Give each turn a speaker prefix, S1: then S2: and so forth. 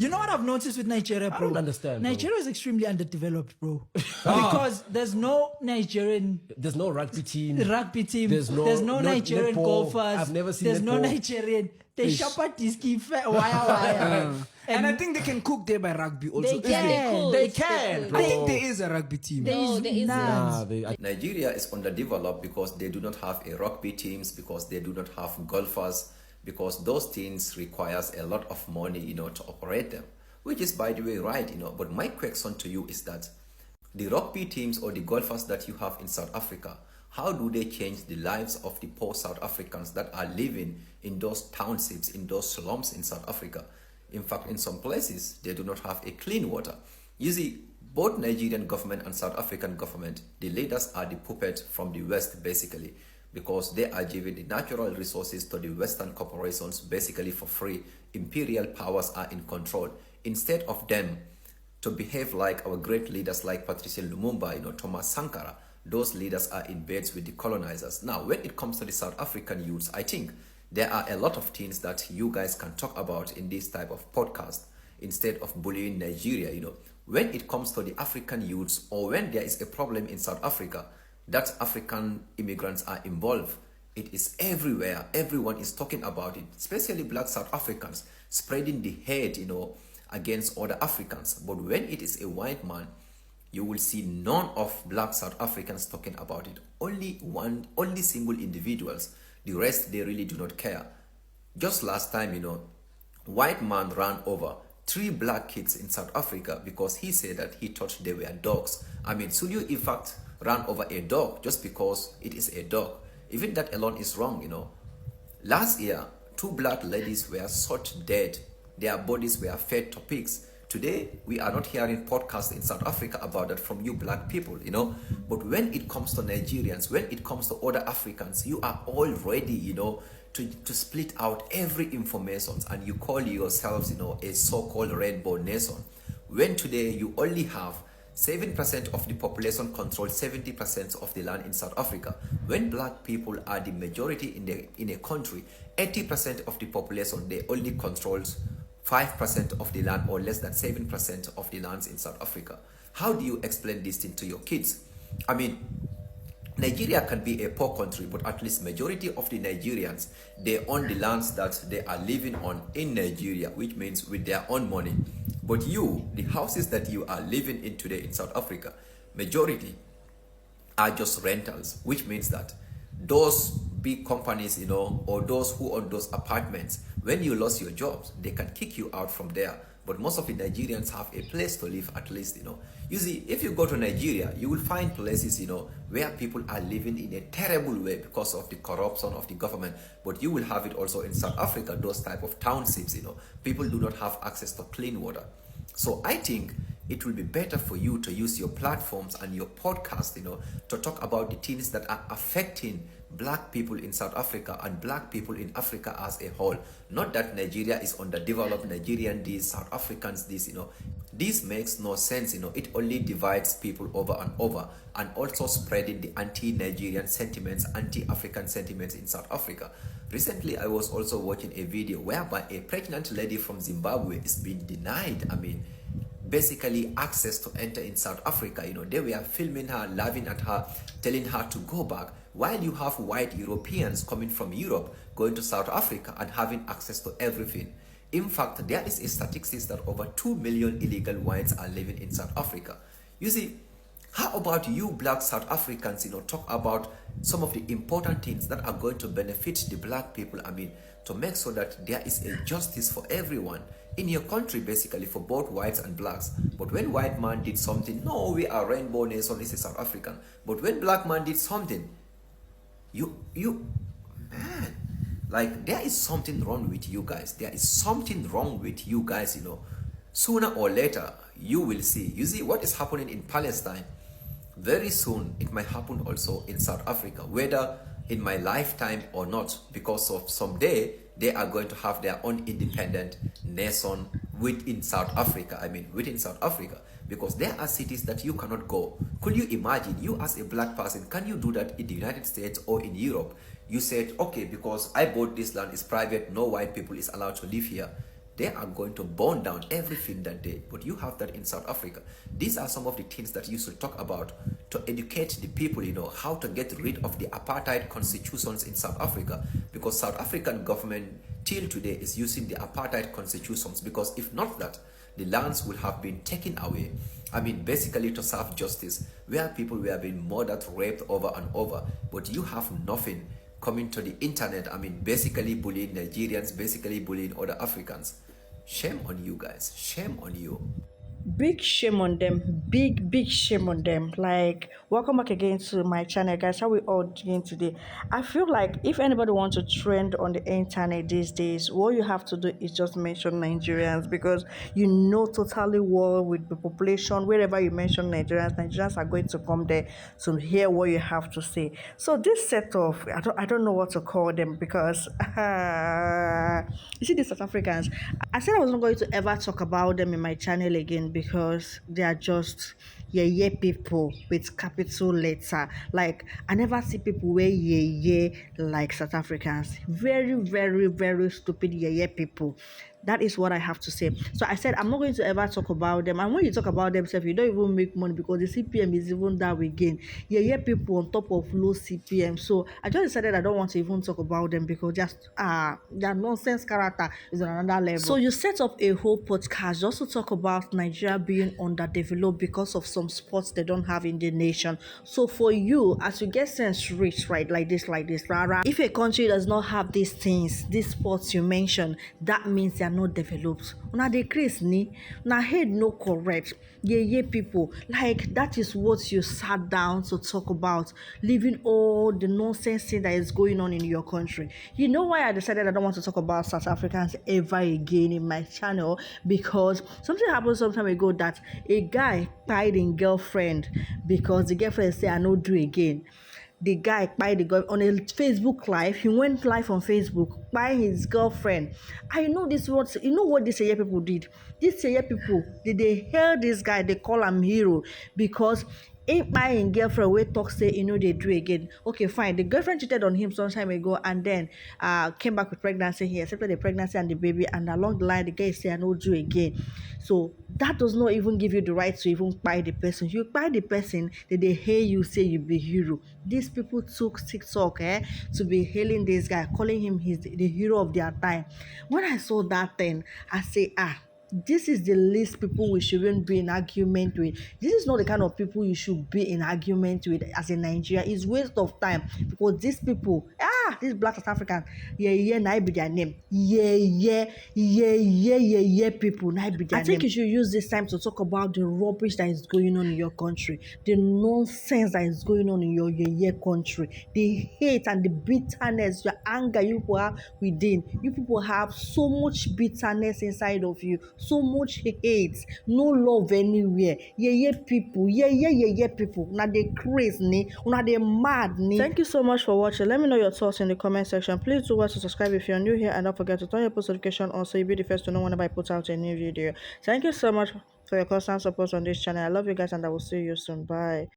S1: You know what I've noticed with Nigeria, bro?
S2: I don't understand, bro.
S1: Nigeria is extremely underdeveloped, bro. Because there's no Nigerian
S2: There's no rugby team.
S1: There's no Nigerian
S2: netball.
S1: golfers.
S2: I've never seen
S1: There's no
S2: netball.
S1: Nigerian. They shop at Diski wire.
S3: And I think they can cook there by rugby also.
S1: They can.
S2: They can, bro.
S3: I think there is a rugby team.
S4: No, there isn't.
S2: Nah,
S5: Nigeria is underdeveloped because they do not have a rugby teams, because they do not have golfers, because those teams requires a lot of money, to operate them, which is, by the way, right, But my question to you is that the rugby teams or the golfers that you have in South Africa, how do they change the lives of the poor South Africans that are living in those townships, in those slums in South Africa? In fact, in some places, they do not have a clean water. You see, both Nigerian government and South African government, the leaders are the puppet from the West, basically, because they are giving the natural resources to the Western corporations, basically for free. Imperial powers are in control. Instead of them to behave like our great leaders like Patrice Lumumba, Thomas Sankara, those leaders are in bed with the colonizers. Now, when it comes to the South African youths, I think there are a lot of things that you guys can talk about in this type of podcast instead of bullying Nigeria. When it comes to the African youths, or when there is a problem in South Africa that African immigrants are involved, it is everywhere. Everyone is talking about it, especially black South Africans spreading the hate, against other Africans. But when it is a white man, you will see none of black South Africans talking about it. Only single individuals. The rest, they really do not care. Just last time, white man ran over 3 black kids in South Africa because he said that he thought they were dogs. Should you in fact run over a dog just because it is a dog? Even that alone is wrong, Last year, 2 black ladies were shot dead. Their bodies were fed to pigs. Today, we are not hearing podcasts in South Africa about that from you black people, But when it comes to Nigerians, when it comes to other Africans, you are all ready, to split out every information, and you call yourselves, a so-called rainbow nation. When today you only have 7% of the population controls 70% of the land in South Africa. When black people are the majority in a country, 80% of the population, they only controls 5% of the land, or less than 7% of the lands in South Africa. How do you explain this thing to your kids? Nigeria can be a poor country, but at least majority of the Nigerians, they own the lands that they are living on in Nigeria, which means with their own money. But the houses that you are living in today in South Africa, majority are just rentals, which means that those big companies, or those who own those apartments, when you lost your jobs, they can kick you out from there. But most of the Nigerians have a place to live, at least, You see, if you go to Nigeria, you will find places, where people are living in a terrible way because of the corruption of the government. But you will have it also in South Africa, those type of townships, People do not have access to clean water. So I think it will be better for you to use your platforms and your podcast, to talk about the things that are affecting black people in South Africa and black people in Africa as a whole. Not that Nigeria is underdeveloped, Nigerian this, South Africans this, This makes no sense, It only divides people over and over, and also spreading the anti-Nigerian sentiments, anti-African sentiments in South Africa. Recently, I was also watching a video whereby a pregnant lady from Zimbabwe is being denied, basically access to enter in South Africa. They were filming her, laughing at her, telling her to go back, while you have white Europeans coming from Europe, going to South Africa and having access to everything. In fact, there is a statistics that over 2 million illegal whites are living in South Africa. You see, how about you black South Africans, talk about some of the important things that are going to benefit the black people, to make sure that there is a justice for everyone in your country, basically, for both whites and blacks. But when white man did something, no, we are rainbow nation, this is South African. But when black man did something, man, like, there is something wrong with you guys. There is something wrong with you guys, Sooner or later, you will see. You see what is happening in Palestine. Very soon, it might happen also in South Africa, whether in my lifetime or not, because of someday, they are going to have their own independent nation within South Africa. Within South Africa. Because there are cities that you cannot go. Could you imagine, you as a black person, can you do that in the United States or in Europe? You said, okay, because I bought this land, it's private, no white people is allowed to live here. they are going to burn down everything that day. But you have that in South Africa. These are some of the things that you should talk about to educate the people, how to get rid of the apartheid constitutions in South Africa. Because South African government till today is using the apartheid constitutions, because if not that, the lands will have been taken away. I mean, basically to serve justice, where people were being murdered, raped over and over, but you have nothing coming to the internet. I mean, basically bullying Nigerians, basically bullying other Africans. Shame on you guys. Shame on you.
S4: Big shame on them, big shame on them. Like, welcome back again to my channel, guys. How we all doing today? I feel like if anybody wants to trend on the internet these days, what you have to do is just mention Nigerians, because you know totally well with the population, wherever you mention Nigerians are going to come there to hear what you have to say. So this set of, I don't know what to call them, because you see, the South Africans, I said I was not going to ever talk about them in my channel again, because they are just yeah people with capital letter. Like, I never see people wear yeah like South Africans. Very stupid yeah people. That is what I have to say. So I said I'm not going to ever talk about them. And when you talk about themselves, you don't even make money, because the CPM is even that again. Yeah people on top of low CPM. So I just decided I don't want to even talk about them, because just their nonsense character is on another level. So you set up a whole podcast just to talk about Nigeria being underdeveloped because of some sports they don't have in the nation. So for you, as you get sense rich, right, like this, rara, if a country does not have these things, these sports you mentioned, that means they are not developed. Una dey craze ni, na head no correct. Yeah people, like, that is what you sat down to talk about, leaving all the nonsense thing that is going on in your country. You know why I decided I don't want to talk about South Africans ever again in my channel? Because something happened some time ago that a guy tied in girlfriend, because the girlfriend say I no do again. The guy by the girl on a Facebook live. He went live on Facebook by his girlfriend. I know this what you know what these year people did. These year people did they hail this guy? They call him hero, because if my girlfriend wey talk say they do again. Okay, fine. The girlfriend cheated on him some time ago, and then came back with pregnancy. He accepted the pregnancy and the baby, and along the line the guy say I no do again. So that does not even give you the right to even buy the person. You buy the person, they hear you say you be hero. These people took TikTok to be hailing this guy, calling him the hero of their time. When I saw that thing, I say, this is the least people we shouldn't be in argument with. This is not the kind of people you should be in argument with as a Nigeria. It's waste of time, because these people, these black South Africans, now be their name. People, now be their name. I think you should use this time to talk about the rubbish that is going on in your country, the nonsense that is going on in your country, the hate and the bitterness, your anger you people have within. You people have so much bitterness inside of you, so much hate, no love anywhere. People, people. Now they crazy, now they mad. Thank you so much for watching. Let me know your thoughts in the comment section. Please do watch and subscribe if you're new here, and don't forget to turn your post notification on so you'll be the first to know whenever I put out a new video. Thank you so much for your constant support on this channel. I love you guys, and I will see you soon. Bye.